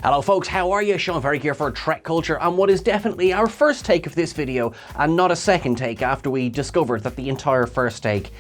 Hello folks, how are you? Sean Ferrick here for TrekCulture and what is definitely our first take of this video and not a second take after we discovered that the entire first take,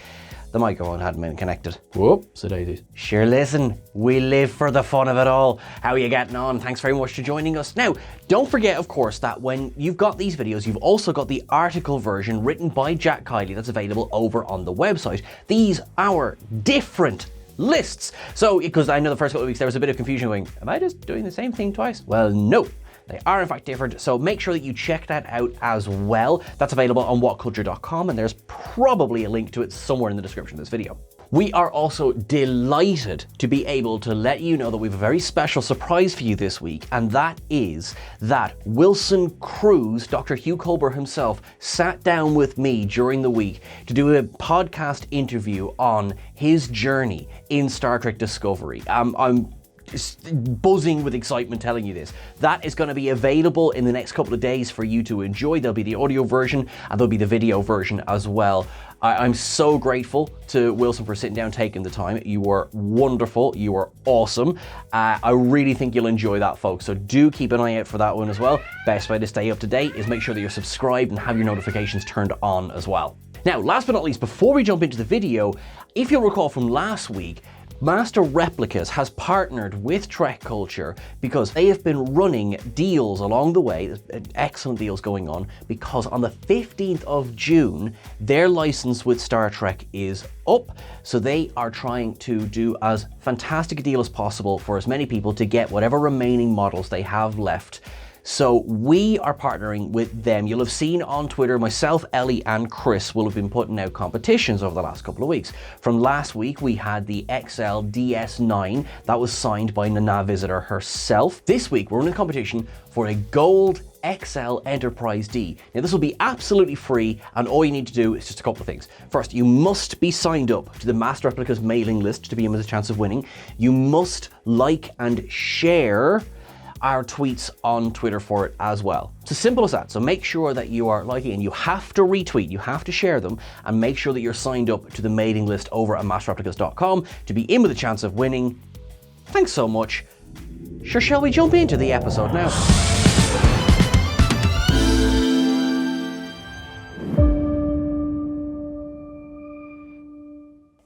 the microphone hadn't been connected. Whoops, it is. Sure, listen, we live for the fun of it all. How are you getting on? Thanks very much for joining us. Now, don't forget, of course, that when you've got these videos, you've also got the article version written by Jack Kiley that's available over on the website. These are different lists. So, because I know the first couple of weeks there was a bit of confusion going, am I just doing the same thing twice? Well, no. They are in fact different, so make sure that you check that out as well. That's available on whatculture.com and there's probably a link to it somewhere in the description of this video. We are also delighted to be able to let you know that we have a very special surprise for you this week, and that is that Wilson Cruz, Dr. Hugh Culber himself, sat down with me during the week to do a podcast interview on his journey in Star Trek Discovery. I'm buzzing with excitement telling you this. That is going to be available in the next couple of days for you to enjoy. There'll be the audio version and there'll be the video version as well. I'm so grateful to Wilson for sitting down, taking the time. You were wonderful. You were awesome. I really think you'll enjoy that, folks. So do keep an eye out for that one as well. Best way to stay up to date is make sure that you're subscribed and have your notifications turned on as well. Now, last but not least, before we jump into the video, if you'll recall from last week, Master Replicas has partnered with TrekCulture because they have been running deals along the way, excellent deals going on, because on the 15th of June, their license with Star Trek is up. So they are trying to do as fantastic a deal as possible for as many people to get whatever remaining models they have left. So we are partnering with them. You'll have seen on Twitter, myself, Ellie, and Chris will have been putting out competitions over the last couple of weeks. From last week, we had the XL DS9 that was signed by Nana Visitor herself. This week, we're running a competition for a gold XL Enterprise D. Now this will be absolutely free and all you need to do is just a couple of things. First, you must be signed up to the Master Replicas mailing list to be in with a chance of winning. You must like and share our tweets on Twitter for it as well. It's as simple as that. So make sure that you are liking, and you have to retweet, you have to share them, and make sure that you're signed up to the mailing list over at masterreplicas.com to be in with a chance of winning. Thanks so much. Sure, shall we jump into the episode now?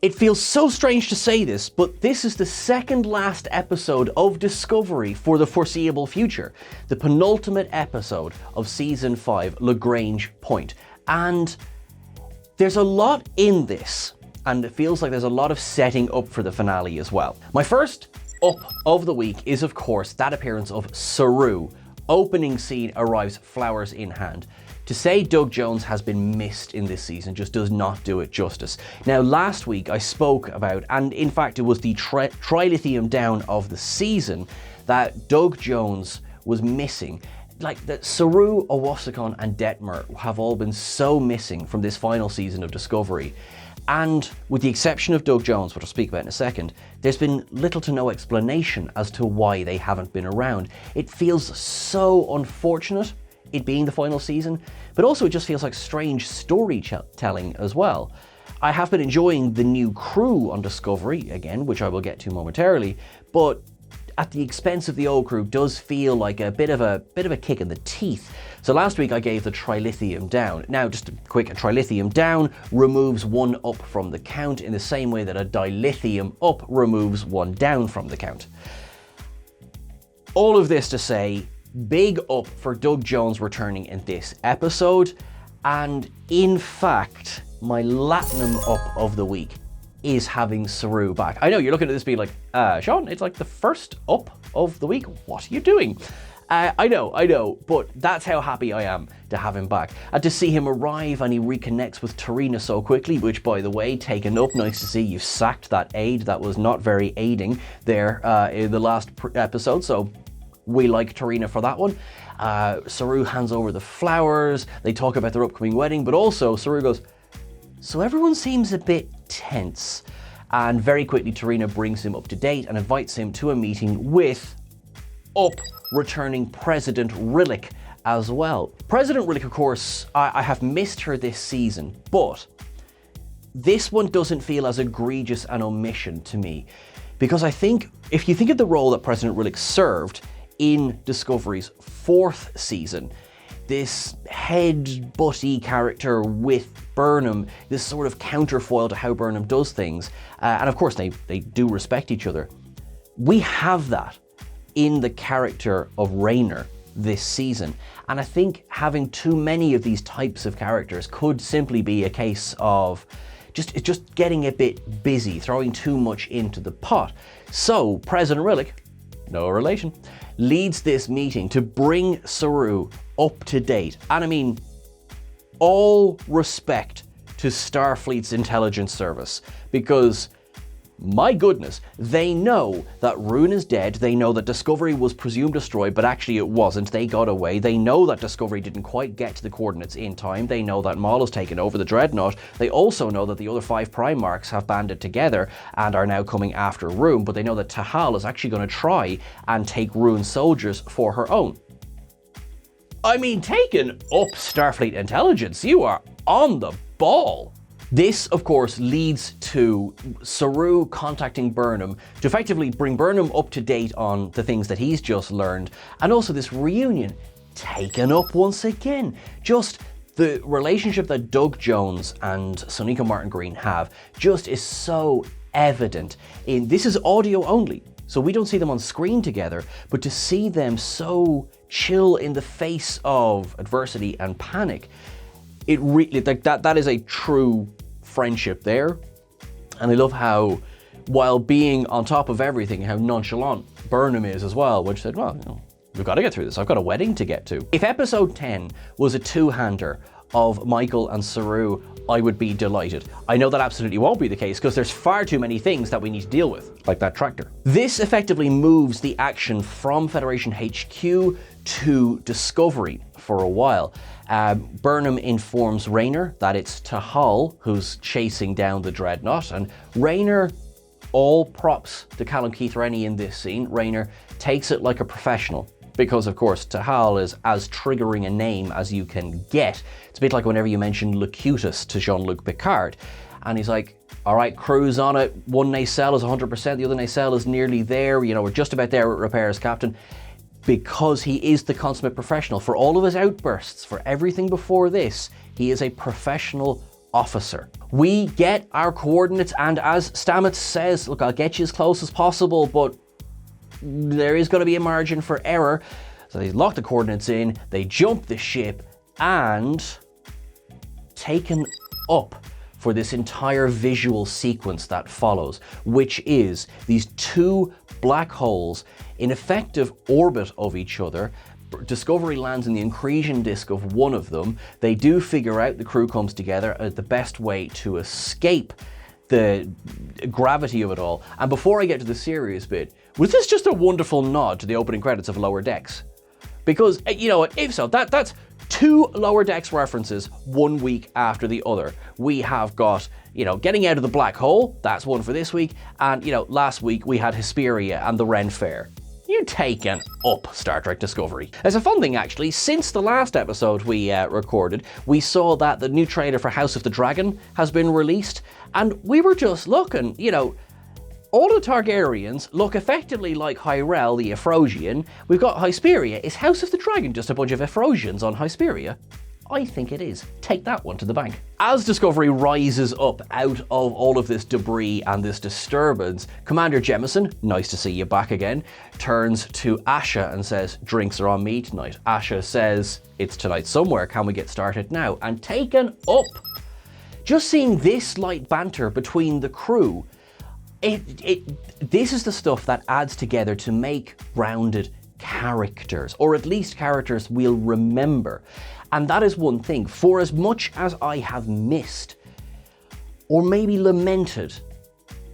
It feels so strange to say this, but this is the second last episode of Discovery for the foreseeable future. The penultimate episode of Season 5, Lagrange Point. And there's a lot in this, and it feels like there's a lot of setting up for the finale as well. My first up of the week is, of course, that appearance of Saru. Opening scene arrives, flowers in hand. To say Doug Jones has been missed in this season just does not do it justice. Now, last week I spoke about, and in fact it was the trilithium down of the season, that Doug Jones was missing. Like, that Saru, Owasakon, and Detmer have all been so missing from this final season of Discovery. And with the exception of Doug Jones, which I'll speak about in a second, there's been little to no explanation as to why they haven't been around. It feels so unfortunate, it being the final season, but also it just feels like strange storytelling as well. I have been enjoying the new crew on Discovery, again, which I will get to momentarily, but at the expense of the old crew does feel like a bit of a kick in the teeth. So last week I gave the trilithium down. Now, just a quick, a trilithium down removes one up from the count in the same way that a dilithium up removes one down from the count. All of this to say, big up for Doug Jones returning in this episode, and in fact, my Latinum up of the week is having Saru back. I know you're looking at this being like, Sean, it's like the first up of the week. What are you doing? I know, but that's how happy I am to have him back. And to see him arrive and he reconnects with Tarina so quickly, which, by the way, taken up, nice to see you sacked that aide that was not very aiding there in the last episode, so we like Tarina for that one. Saru hands over the flowers, they talk about their upcoming wedding, but also Saru goes, so everyone seems a bit tense. And very quickly Tarina brings him up to date and invites him to a meeting with returning President Rillick as well. President Rillick, of course, I have missed her this season, but this one doesn't feel as egregious an omission to me, because I think if you think of the role that President Rillick served, in Discovery's 4th season. This head-butty character with Burnham, this sort of counterfoil to how Burnham does things. And of course, they do respect each other. We have that in the character of Rayner this season. And I think having too many of these types of characters could simply be a case of just getting a bit busy, throwing too much into the pot. So President Rillick, no relation, leads this meeting to bring Saru up to date. And I mean, all respect to Starfleet's intelligence service, because my goodness, they know that Rune is dead. They know that Discovery was presumed destroyed, but actually it wasn't. They got away. They know that Discovery didn't quite get to the coordinates in time. They know that Moll has taken over the Dreadnought. They also know that the other 5 Prime Marks have banded together and are now coming after Rune, but they know that Tahal is actually going to try and take Rune's soldiers for her own. I mean, taking up Starfleet intelligence, you are on the ball. This, of course, leads to Saru contacting Burnham to effectively bring Burnham up to date on the things that he's just learned, and also this reunion taken up once again. Just the relationship that Doug Jones and Sonequa Martin Green have just is so evident in, this is audio only, so we don't see them on screen together, but to see them so chill in the face of adversity and panic, it really, that is a true friendship there. And I love how, while being on top of everything, how nonchalant Burnham is as well, which said, well, you know, we've got to get through this. I've got a wedding to get to. If episode 10 was a two-hander of Michael and Saru, I would be delighted. I know that absolutely won't be the case because there's far too many things that we need to deal with, like that tractor. This effectively moves the action from Federation HQ to Discovery for a while. Burnham informs Rayner that it's Tahal who's chasing down the Dreadnought, and Rayner, all props to Callum Keith Rennie in this scene, Rayner takes it like a professional. Because, of course, Tahal is as triggering a name as you can get. It's a bit like whenever you mention Locutus to Jean-Luc Picard. And he's like, all right, crew's on it. One nacelle is 100%, the other nacelle is nearly there. You know, we're just about there with repairs, Captain. Because he is the consummate professional. For all of his outbursts, for everything before this, he is a professional officer. We get our coordinates, and as Stamets says, look, I'll get you as close as possible, but there is going to be a margin for error. So they lock the coordinates in, they jump the ship, and taken up for this entire visual sequence that follows, which is these 2 black holes in effective orbit of each other. Discovery lands in the accretion disk of one of them. They do figure out, the crew comes together, the best way to escape the gravity of it all. And before I get to the serious bit, was this just a wonderful nod to the opening credits of Lower Decks? Because, you know what, if so, that's 2 Lower Decks references 1 week after the other. We have got, you know, getting out of the black hole, that's one for this week, and, you know, last week we had Hesperia and the Ren Fair. You're taken up, Star Trek Discovery. As a fun thing, actually, since the last episode we recorded, we saw that the new trailer for House of the Dragon has been released, and we were just looking, you know, all the Targaryens look effectively like Hyrel the Efrosian. We've got Hesperia. Is House of the Dragon just a bunch of Efrosians on Hesperia? I think it is. Take that one to the bank. As Discovery rises up out of all of this debris and this disturbance, Commander Jemison, nice to see you back again, turns to Asha and says, drinks are on me tonight. Asha says, it's tonight somewhere, can we get started now? And taken up. Just seeing this light banter between the crew, this is the stuff that adds together to make rounded characters, or at least characters we'll remember. And that is one thing. For as much as I have missed, or maybe lamented,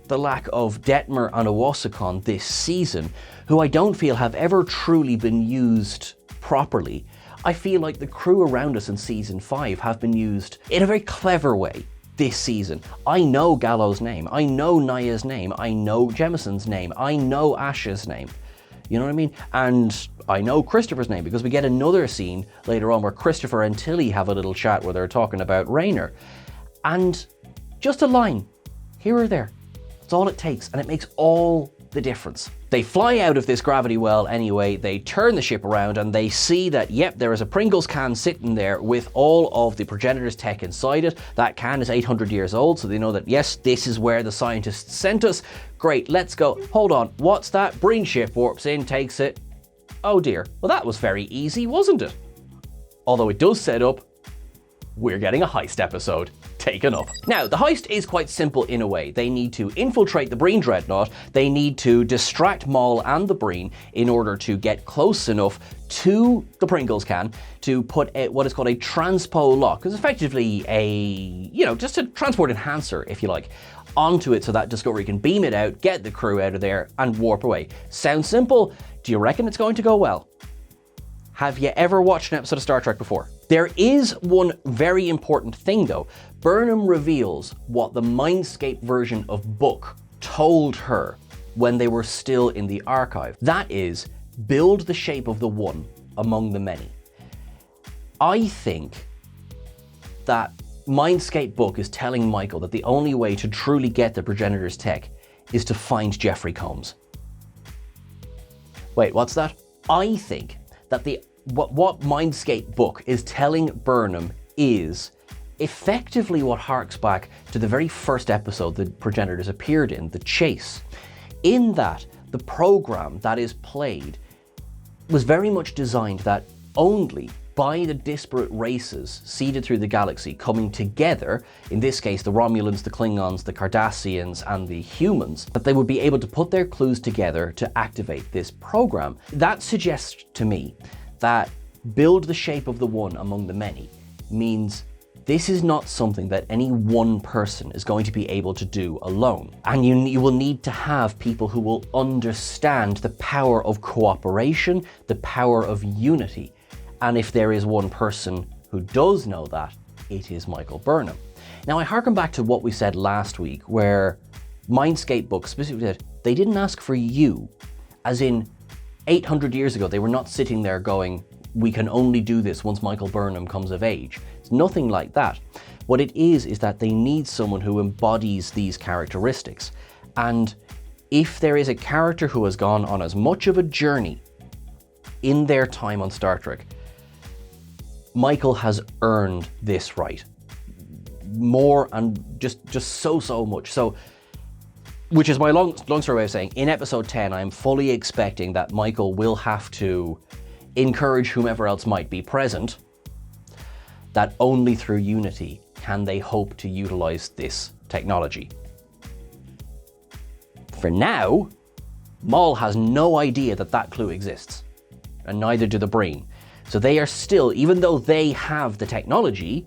the lack of Detmer and Owasakon this season, who I don't feel have ever truly been used properly, I feel like the crew around us in season 5 have been used in a very clever way this season. I know Gallo's name, I know Naya's name, I know Jemison's name, I know Asha's name. You know what I mean? And I know Christopher's name because we get another scene later on where Christopher and Tilly have a little chat where they're talking about Rayner. And just a line, here or there. That's all it takes, and it makes all the difference. They fly out of this gravity well anyway, they turn the ship around and they see that, yep, there is a Pringles can sitting there with all of the Progenitor's tech inside it. That can is 800 years old, so they know that, yes, this is where the scientists sent us. Great, let's go. Hold on, what's that? Breen ship warps in, takes it. Oh dear, well that was very easy, wasn't it? Although it does set up, we're getting a heist episode. Taken up. Now, the heist is quite simple in a way. They need to infiltrate the Breen dreadnought, they need to distract Moll and the Breen in order to get close enough to the Pringles can to put what is called a transpo lock, because effectively just a transport enhancer, if you like, onto it so that Discovery can beam it out, get the crew out of there, and warp away. Sounds simple. Do you reckon it's going to go well? Have you ever watched an episode of Star Trek before? There is one very important thing though. Burnham reveals what the Mindscape version of Book told her when they were still in the archive. That is, build the shape of the one among the many. I think that Mindscape Book is telling Michael that the only way to truly get the Progenitor's tech is to find Jeffrey Combs. Wait, what's that? I think that what Mindscape Book is telling Burnham is effectively what harks back to the very first episode the Progenitors appeared in, The Chase. In that, the program that is played was very much designed that only by the disparate races seeded through the galaxy coming together, in this case the Romulans, the Klingons, the Cardassians, and the humans, that they would be able to put their clues together to activate this program. That suggests to me that build the shape of the one among the many means this is not something that any one person is going to be able to do alone. And you will need to have people who will understand the power of cooperation, the power of unity. And if there is one person who does know that, it is Michael Burnham. Now I harken back to what we said last week, where Mindscape Book specifically said, they didn't ask for you, as in 800 years ago, they were not sitting there going, we can only do this once Michael Burnham comes of age. It's nothing like that. What it is that they need someone who embodies these characteristics. And if there is a character who has gone on as much of a journey in their time on Star Trek, Michael has earned this right. More and just so much. So, which is my long story way of saying, in episode 10, I'm fully expecting that Michael will have to encourage whomever else might be present that only through unity can they hope to utilize this technology. For now, Moll has no idea that that clue exists, and neither do the Breen. So they are still, even though they have the technology,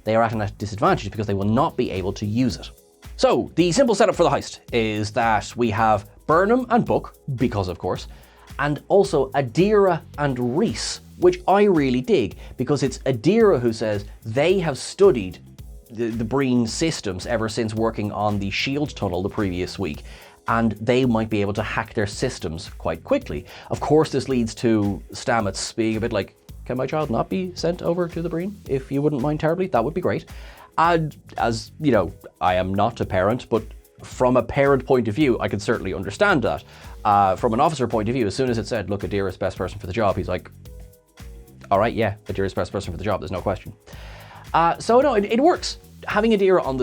they are at a disadvantage because they will not be able to use it. So the simple setup for the heist is that we have Burnham and Book, because of course, and also Adira and Reese, which I really dig, because it's Adira who says they have studied the Breen systems ever since working on the shield tunnel the previous week, and they might be able to hack their systems quite quickly. Of course, this leads to Stamets being a bit like, can my child not be sent over to the Breen? If you wouldn't mind terribly, that would be great. And as you know, I am not a parent, but from a parent point of view, I can certainly understand that. From an officer point of view, as soon as it said, look, Adira's best person for the job, he's like, all right, yeah, Adira's best person for the job, there's no question. So no, it works. Having Adira on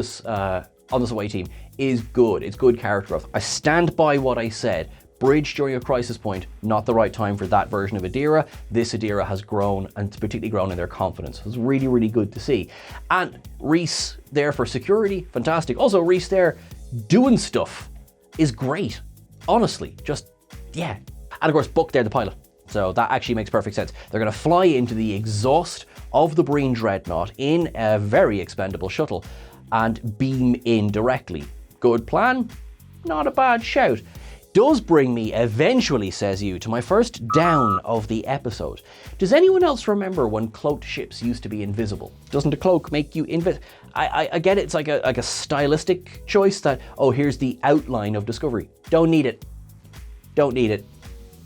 this away team is good. It's good character growth. I stand by what I said. Bridge during a crisis point, not the right time for that version of Adira. This Adira has grown, and particularly grown in their confidence. It's really, really good to see. And Reese there for security, fantastic. Also, Reese there doing stuff is great. Honestly, just, yeah. And of course, Book there, the pilot. So that actually makes perfect sense. They're going to fly into the exhaust of the Breen dreadnought in a very expendable shuttle and beam in directly. Good plan? Not a bad shout. Does bring me eventually, says you, to my first down of the episode. Does anyone else remember when cloaked ships used to be invisible? Doesn't a cloak make you invisible? I get it, it's like a stylistic choice that, oh, here's the outline of Discovery. Don't need it. Don't need it.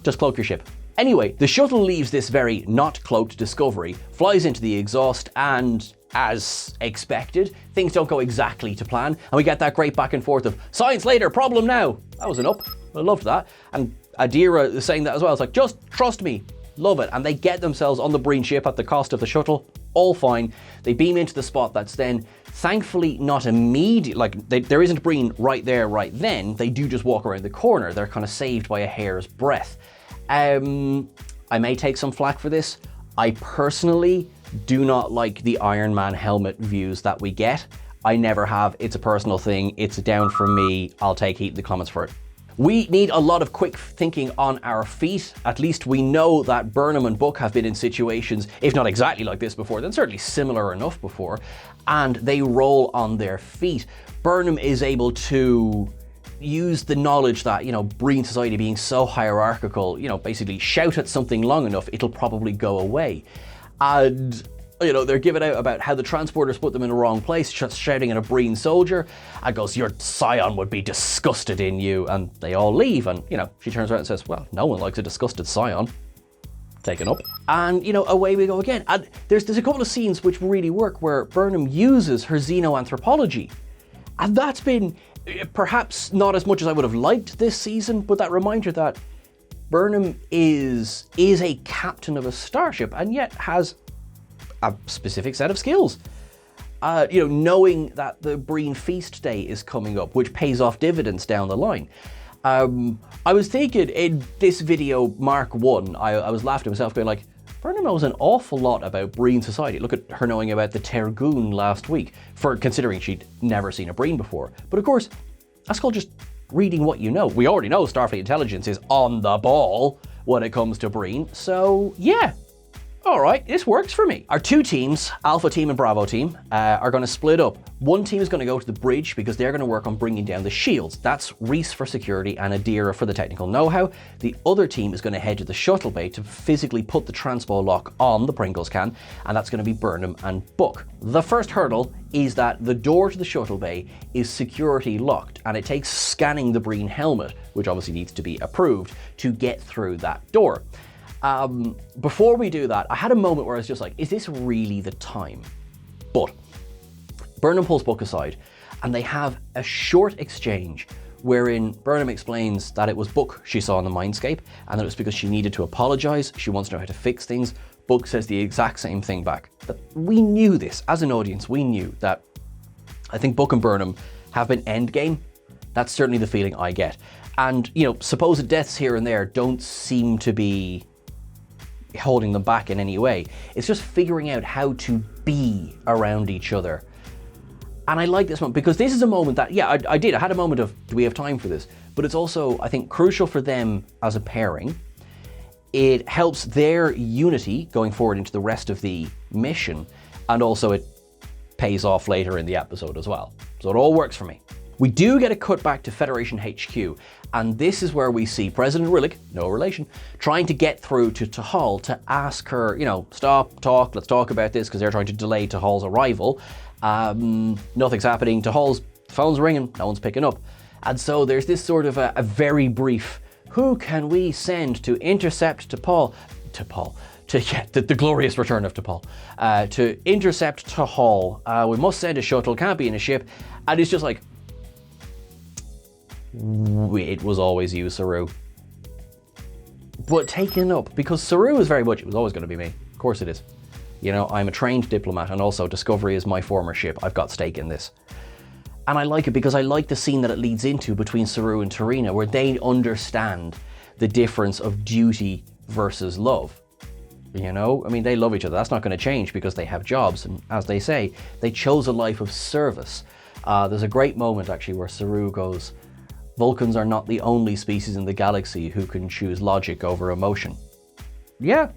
Just cloak your ship. Anyway, the shuttle leaves this very not cloaked Discovery, flies into the exhaust, and as expected, things don't go exactly to plan, and we get that great back and forth of science later, problem now. That was an up. I loved that. And Adira is saying that as well. It's like, just trust me. Love it. And they get themselves on the Breen ship at the cost of the shuttle. All fine. They beam into the spot that's then thankfully not immediate. Like there isn't Breen right there, right then. They do just walk around the corner. They're kind of saved by a hair's breadth. I may take some flack for this. I personally do not like the Iron Man helmet views that we get. I never have. It's a personal thing. It's a down from me. I'll take heat in the comments for it. We need a lot of quick thinking on our feet. At least we know that Burnham and Book have been in situations, if not exactly like this before, then certainly similar enough before, and they roll on their feet. Burnham is able to use the knowledge that, Breen society being so hierarchical, basically shout at something long enough, it'll probably go away. And they're giving out about how the transporters put them in the wrong place, just shouting at a Breen soldier, and goes, your scion would be disgusted in you, and they all leave, and, she turns around and says, well, no one likes a disgusted scion. Taken up. And, away we go again. And there's a couple of scenes which really work where Burnham uses her xenoanthropology, and that's been perhaps not as much as I would have liked this season, but that reminder that Burnham is a captain of a starship, and yet has a specific set of skills. Knowing that the Breen feast day is coming up, which pays off dividends down the line. I was thinking in this video, Mark 1, I was laughing to myself going like, Burnham knows an awful lot about Breen society. Look at her knowing about the Tergoon last week, for considering she'd never seen a Breen before. But of course, that's called just reading what you know. We already know Starfleet intelligence is on the ball when it comes to Breen, so yeah. All right, this works for me. Our two teams, Alpha Team and Bravo Team, are going to split up. One team is going to go to the bridge because they're going to work on bringing down the shields. That's Reese for security and Adira for the technical know-how. The other team is going to head to the shuttle bay to physically put the transpo lock on the Pringles can, and that's going to be Burnham and Book. The first hurdle is that the door to the shuttle bay is security locked, and it takes scanning the Breen helmet, which obviously needs to be approved, to get through that door. Before we do that, I had a moment where I was just like, is this really the time? But Burnham pulls Book aside, and they have a short exchange wherein Burnham explains that it was Book she saw in the mindscape, and that it was because she needed to apologize, she wants to know how to fix things. Book says the exact same thing back. But we knew this, as an audience, we knew that I think Book and Burnham have been endgame. That's certainly the feeling I get. And, supposed deaths here and there don't seem to be holding them back in any way. It's just figuring out how to be around each other. And I like this moment because this is a moment that, I had a moment of, do we have time for this? But it's also, I think, crucial for them as a pairing. It helps their unity going forward into the rest of the mission, and also it pays off later in the episode as well. So it all works for me. We do get a cut back to Federation HQ, and this is where we see President Rillick, no relation, trying to get through to Tahal to ask her, stop, talk, let's talk about this, because they're trying to delay Tahal's arrival. Nothing's happening. Tahal's phone's ringing, no one's picking up. And so there's this sort of a very brief, who can we send to intercept the glorious return of T'Pol, to intercept Tahal. We must send a shuttle, can't be in a ship. And it's just like, it was always you, Saru. But taken up, because Saru is very much, it was always going to be me. Of course it is. I'm a trained diplomat, and also Discovery is my former ship. I've got stake in this. And I like it because I like the scene that it leads into between Saru and Tarina, where they understand the difference of duty versus love. They love each other. That's not going to change because they have jobs. And as they say, they chose a life of service. There's a great moment, actually, where Saru goes, Vulcans are not the only species in the galaxy who can choose logic over emotion. Yeah,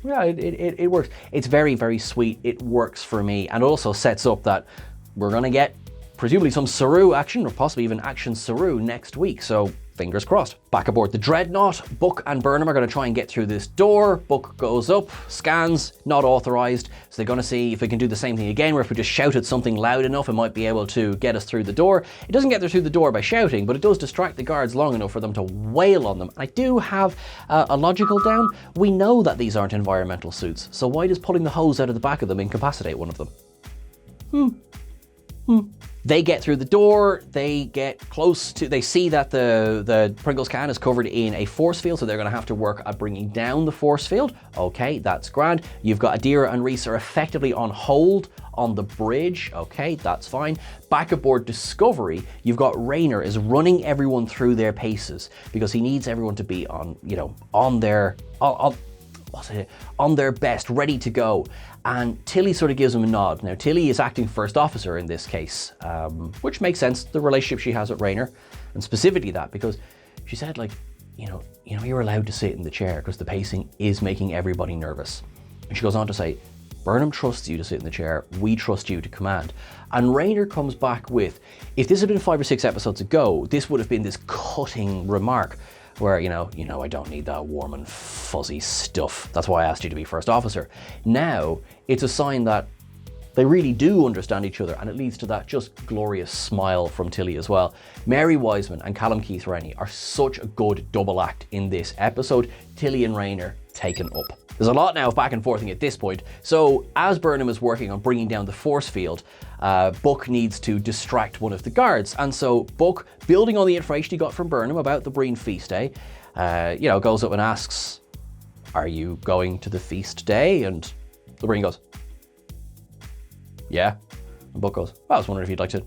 it works. It's very, very sweet. It works for me, and also sets up that we're going to get presumably some Saru action, or possibly even action Saru next week, so fingers crossed. Back aboard the Dreadnought, Book and Burnham are going to try and get through this door. Book goes up, scans, not authorized, so they're going to see if we can do the same thing again, where if we just shouted something loud enough, it might be able to get us through the door. It doesn't get through the door by shouting, but it does distract the guards long enough for them to wail on them. I do have a logical down. We know that these aren't environmental suits, so why does pulling the hose out of the back of them incapacitate one of them? They get through the door, they get close to, they see that the Pringles can is covered in a force field, so they're gonna have to work at bringing down the force field. Okay, that's grand. You've got Adira and Reese are effectively on hold on the bridge. Okay, that's fine. Back aboard Discovery, you've got Rayner is running everyone through their paces because he needs everyone to be on, you know, on their best, ready to go. And Tilly sort of gives him a nod. Now, Tilly is acting first officer in this case, which makes sense, the relationship she has with Rayner, and specifically that, because she said, like, you know, you're allowed to sit in the chair because the pacing is making everybody nervous. And she goes on to say, Burnham trusts you to sit in the chair, we trust you to command. And Rayner comes back with, if this had been 5 or 6 episodes ago, this would have been this cutting remark, where, you know, I don't need that warm and fuzzy stuff. That's why I asked you to be first officer. Now, it's a sign that they really do understand each other, and it leads to that just glorious smile from Tilly as well. Mary Wiseman and Callum Keith Rennie are such a good double act in this episode. Tilly and Rayner taken up. There's a lot now of back and forthing at this point. So as Burnham is working on bringing down the force field, Buck needs to distract one of the guards. And so Buck, building on the information he got from Burnham about the Breen feast day, goes up and asks, are you going to the feast day? And the Breen goes, yeah. And Buck goes, well, I was wondering if you'd like to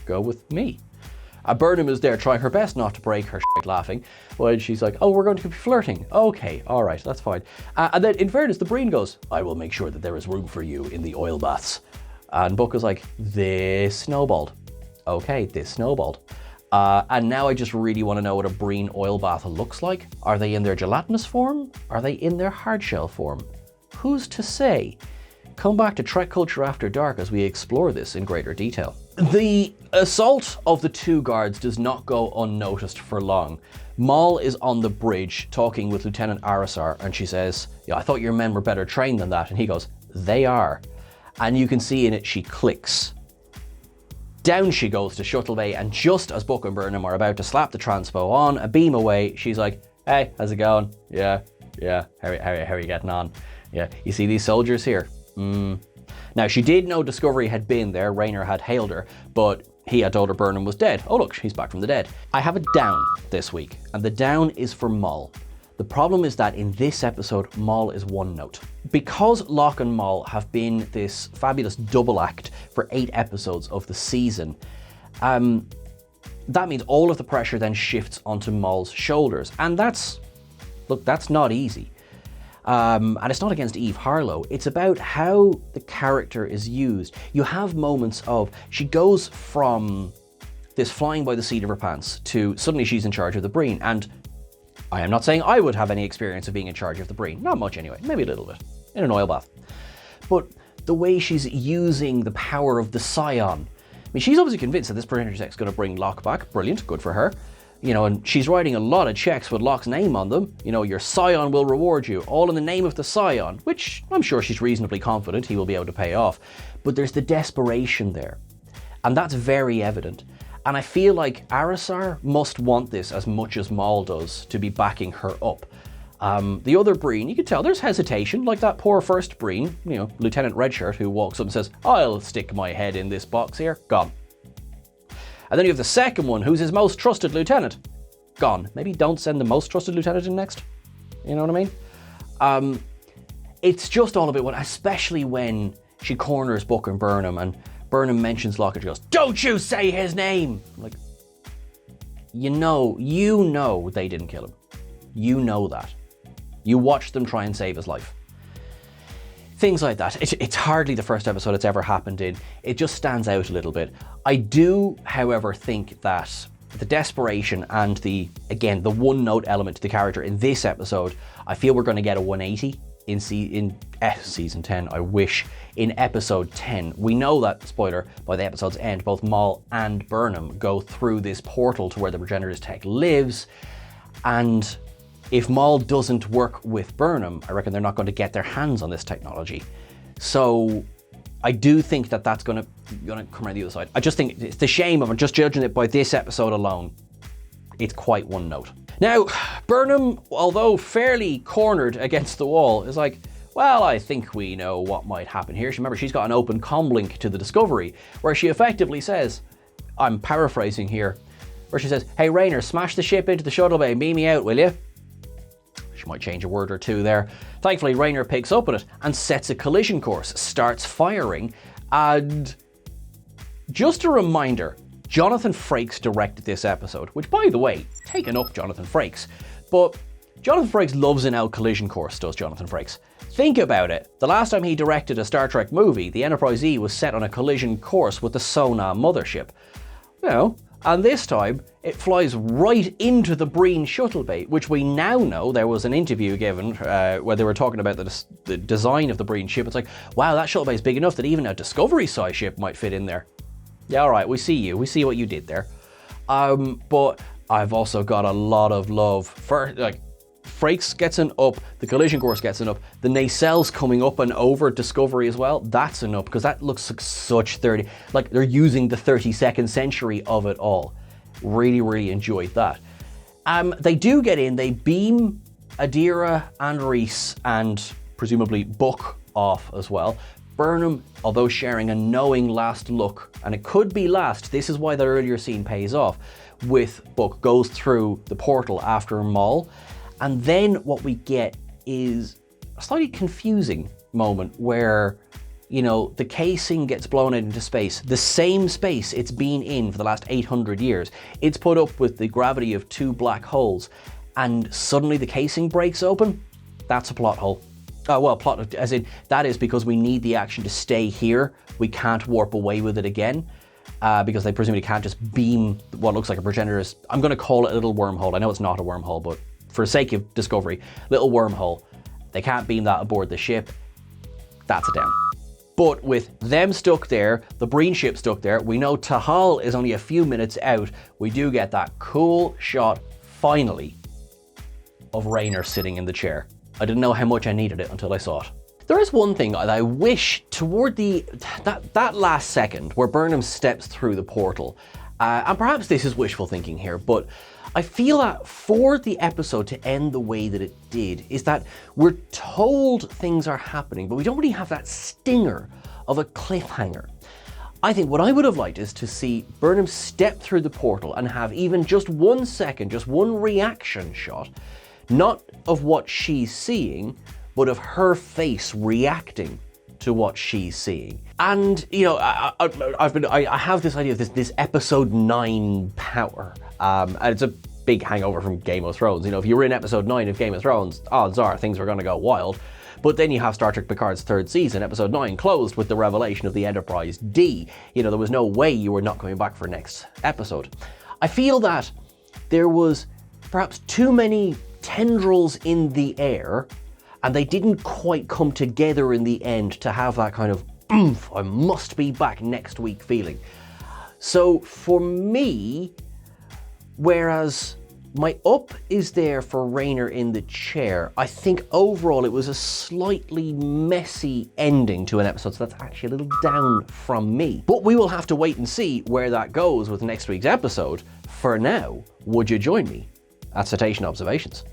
go with me. Burnham is there trying her best not to break her shit laughing, when she's like, oh, we're going to be flirting. Okay, all right, that's fine. And then in fairness, the Breen goes, I will make sure that there is room for you in the oil baths. And Buck is like, this snowballed. Okay, this snowballed. And now I just really want to know what a Breen oil bath looks like. Are they in their gelatinous form? Are they in their hard shell form? Who's to say? Come back to TrekCulture After Dark as we explore this in greater detail. The assault of the 2 guards does not go unnoticed for long. Moll is on the bridge talking with Lieutenant Arisar, and she says, yeah, I thought your men were better trained than that. And he goes, they are. And you can see in it, she clicks. Down she goes to Shuttle Bay, and just as Buck and Burnham are about to slap the transpo on, a beam away, she's like, hey, how's it going? Yeah, how are you getting on? Yeah, you see these soldiers here? Now, she did know Discovery had been there, Rayner had hailed her, but he had told her Burnham was dead. Oh look, he's back from the dead. I have a down this week, and the down is for Moll. The problem is that in this episode, Moll is one note. Because Locke and Moll have been this fabulous double act for 8 episodes of the season, that means all of the pressure then shifts onto Moll's shoulders. And that's not easy. And it's not against Eve Harlow. It's about how the character is used. You have moments of, she goes from this flying by the seat of her pants to suddenly she's in charge of the Breen. And I am not saying I would have any experience of being in charge of the Breen. Not much anyway, maybe a little bit, in an oil bath. But the way she's using the power of the Scion. I mean, she's obviously convinced that this Progenitor tech is going to bring Locke back. Brilliant, good for her. You know, and she's writing a lot of checks with Locke's name on them. You know, your Scion will reward you, all in the name of the Scion, which I'm sure she's reasonably confident he will be able to pay off. But there's the desperation there. And that's very evident. And I feel like Arisar must want this as much as Moll does to be backing her up. The other Breen, you can tell there's hesitation, like that poor first Breen, you know, Lieutenant Redshirt, who walks up and says, I'll stick my head in this box here, gone. And then you have the second one, who's his most trusted lieutenant. Gone. Maybe don't send the most trusted lieutenant in next. You know what I mean? It's just all a bit, especially when she corners Buck and Burnham, and Burnham mentions Locke, and she goes, don't you say his name! I'm like, you know they didn't kill him. You know that. You watched them try and save his life. Things like that. It's hardly the first episode it's ever happened in. It just stands out a little bit. I do, however, think that the desperation and the one-note element to the character in this episode, I feel we're going to get a 180 in season 10, I wish. In episode 10, we know that, spoiler, by the episode's end, both Moll and Burnham go through this portal to where the Progenitor's tech lives, and if Moll doesn't work with Burnham, I reckon they're not going to get their hands on this technology. So I do think that that's going to come around the other side. I just think it's the shame of just judging it by this episode alone. It's quite one note. Now, Burnham, although fairly cornered against the wall, is like, well, I think we know what might happen here. Remember, she's got an open comm link to the Discovery, where she effectively says, I'm paraphrasing here, where she says, "Hey Raynor, smash the ship into the shuttle bay, beam me out, will you?" She might change a word or two there. Thankfully, Raynor picks up on it and sets a collision course, starts firing, and just a reminder, Jonathan Frakes directed this episode, which, by the way, taken up Jonathan Frakes. But Jonathan Frakes loves an out collision course, does Jonathan Frakes. Think about it. The last time he directed a Star Trek movie, the Enterprise E was set on a collision course with the Sona mothership. You know, and this time, it flies right into the Breen shuttle bay, which we now know. There was an interview given where they were talking about the design of the Breen ship. It's like, wow, that shuttle bay is big enough that even a Discovery-sized ship might fit in there. Yeah, all right, we see you. We see what you did there. But I've also got a lot of love for, like, Frakes gets an up, the collision course gets an up, the nacelles coming up and over Discovery as well, that's an up, because that looks like such 30, like they're using the 32nd century of it all. Really, really enjoyed that. They do get in, they beam Adira and Reese and presumably Buck off as well. Burnham, although sharing a knowing last look, and it could be last, this is why the earlier scene pays off, with Buck, goes through the portal after Moll. And then what we get is a slightly confusing moment where, you know, the casing gets blown out into space, the same space it's been in for the last 800 years. It's put up with the gravity of 2 black holes, and suddenly the casing breaks open. That's a plot hole. Well, plot as in, that is because we need the action to stay here. We can't warp away with it again. Because they presumably can't just beam what looks like a progenitor. I'm going to call it a little wormhole. I know it's not a wormhole, but for the sake of Discovery, little wormhole. They can't beam that aboard the ship. That's a down. But with them stuck there, the Breen ship stuck there, we know Tahal is only a few minutes out. We do get that cool shot, finally, of Raynor sitting in the chair. I didn't know how much I needed it until I saw it. There is one thing that I wish toward that last second where Burnham steps through the portal, and perhaps this is wishful thinking here, but I feel that for the episode to end the way that it did is that we're told things are happening, but we don't really have that stinger of a cliffhanger. I think what I would have liked is to see Burnham step through the portal and have even just 1 second, just one reaction shot, not of what she's seeing, but of her face reacting to what she's seeing. And, you know, I have this idea of this episode 9 power, and it's a big hangover from Game of Thrones. You know, if you were in episode 9 of Game of Thrones, odds are things were going to go wild. But then you have Star Trek Picard's 3rd season, episode 9, closed with the revelation of the Enterprise D. You know, there was no way you were not coming back for next episode. I feel that there was perhaps too many tendrils in the air, and they didn't quite come together in the end to have that kind of oomph, I must be back next week feeling. So for me, whereas my up is there for Raynor in the chair, I think overall it was a slightly messy ending to an episode, so that's actually a little down from me. But we will have to wait and see where that goes with next week's episode. For now, would you join me at Citation Observations?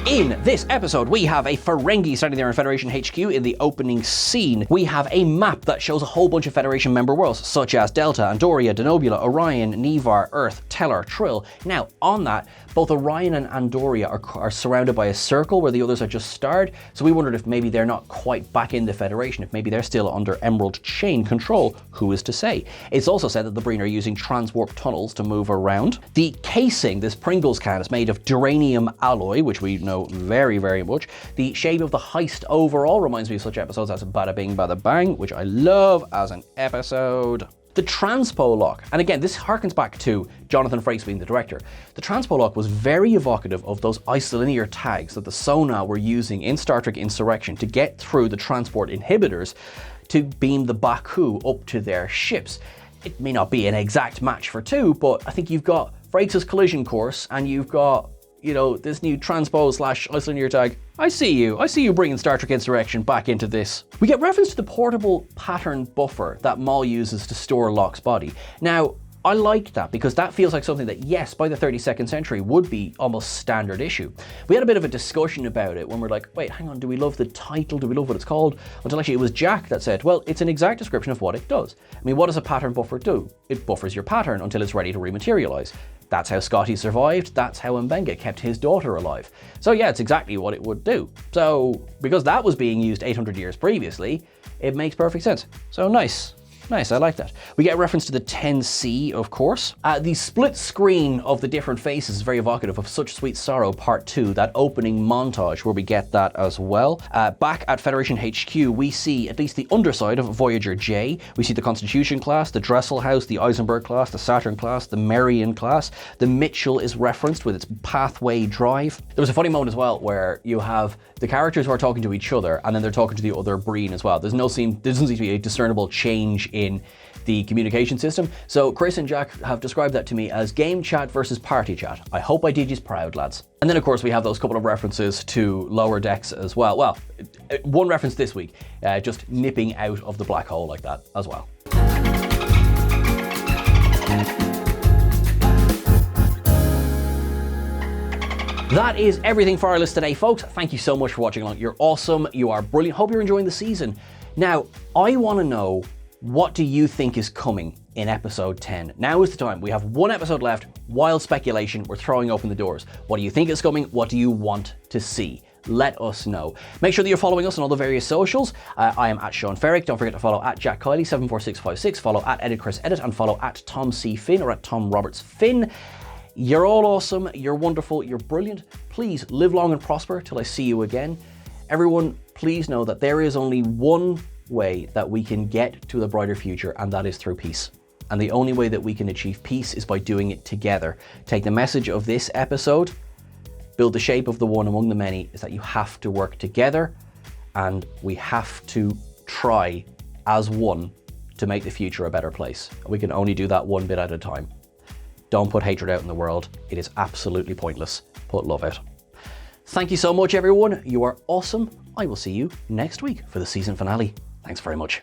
In this episode, we have a Ferengi standing there in Federation HQ in the opening scene. We have a map that shows a whole bunch of Federation member worlds, such as Delta, Andoria, Denobula, Orion, Nevar, Earth, Tellar, Trill. Now, on that, both Orion and Andoria are surrounded by a circle where the others are just starred, so we wondered if maybe they're not quite back in the Federation, if maybe they're still under Emerald Chain control. Who is to say? It's also said that the Breen are using transwarp tunnels to move around. The casing, this Pringles can, is made of duranium alloy, which we know very, very much. The shape of the heist overall reminds me of such episodes as Bada Bing Bada Bang, which I love as an episode. The transpo lock, and again, this harkens back to Jonathan Frakes being the director. The transpo lock was very evocative of those isolinear tags that the Sona were using in Star Trek Insurrection to get through the transport inhibitors to beam the Baku up to their ships. It may not be an exact match for 2, but I think you've got Frakes' collision course and you've got, you know, this new transpo / isolinear tag. I see you bringing Star Trek Insurrection back into this. We get reference to the portable pattern buffer that Moll uses to store Locke's body. Now, I like that because that feels like something that, yes, by the 32nd century would be almost standard issue. We had a bit of a discussion about it when we're like, wait, hang on, do we love the title? Do we love what it's called? Until actually it was Jack that said, well, it's an exact description of what it does. I mean, what does a pattern buffer do? It buffers your pattern until it's ready to rematerialize. That's how Scotty survived. That's how Mbenga kept his daughter alive. So yeah, it's exactly what it would do. So because that was being used 800 years previously, it makes perfect sense. So nice. Nice, I like that. We get a reference to the 10C, of course. The split screen of the different faces is very evocative of Such Sweet Sorrow Part 2, that opening montage where we get that as well. Back at Federation HQ, we see at least the underside of Voyager J. We see the Constitution class, the Dresselhaus, the Eisenberg class, the Saturn class, the Merian class. The Mitchell is referenced with its pathway drive. There was a funny moment as well where you have the characters who are talking to each other and then they're talking to the other Breen as well. There doesn't seem to be a discernible change in the communication system. So Chris and Jack have described that to me as game chat versus party chat. I hope I did yous proud, lads. And then of course we have those couple of references to Lower Decks as well. Well, one reference this week, just nipping out of the black hole like that as well. That is everything for our list today, folks. Thank you so much for watching along. You're awesome. You are brilliant. Hope you're enjoying the season. Now, I want to know, what do you think is coming in episode 10? Now is the time. We have one episode left. Wild speculation. We're throwing open the doors. What do you think is coming? What do you want to see? Let us know. Make sure that you're following us on all the various socials. I am at Sean Ferrick. Don't forget to follow at Jack Kiley 74656. Follow at EditChrisEdit and follow at Tom C. Finn or at Tom Roberts Finn. You're all awesome. You're wonderful. You're brilliant. Please live long and prosper till I see you again. Everyone, please know that there is only one way that we can get to the brighter future, and that is through peace. And the only way that we can achieve peace is by doing it together. Take the message of this episode, build the shape of the one among the many, is that you have to work together and we have to try as one to make the future a better place. We can only do that one bit at a time. Don't put hatred out in the world. It is absolutely pointless. Put love out. Thank you so much, everyone. You are awesome. I will see you next week for the season finale. Thanks very much.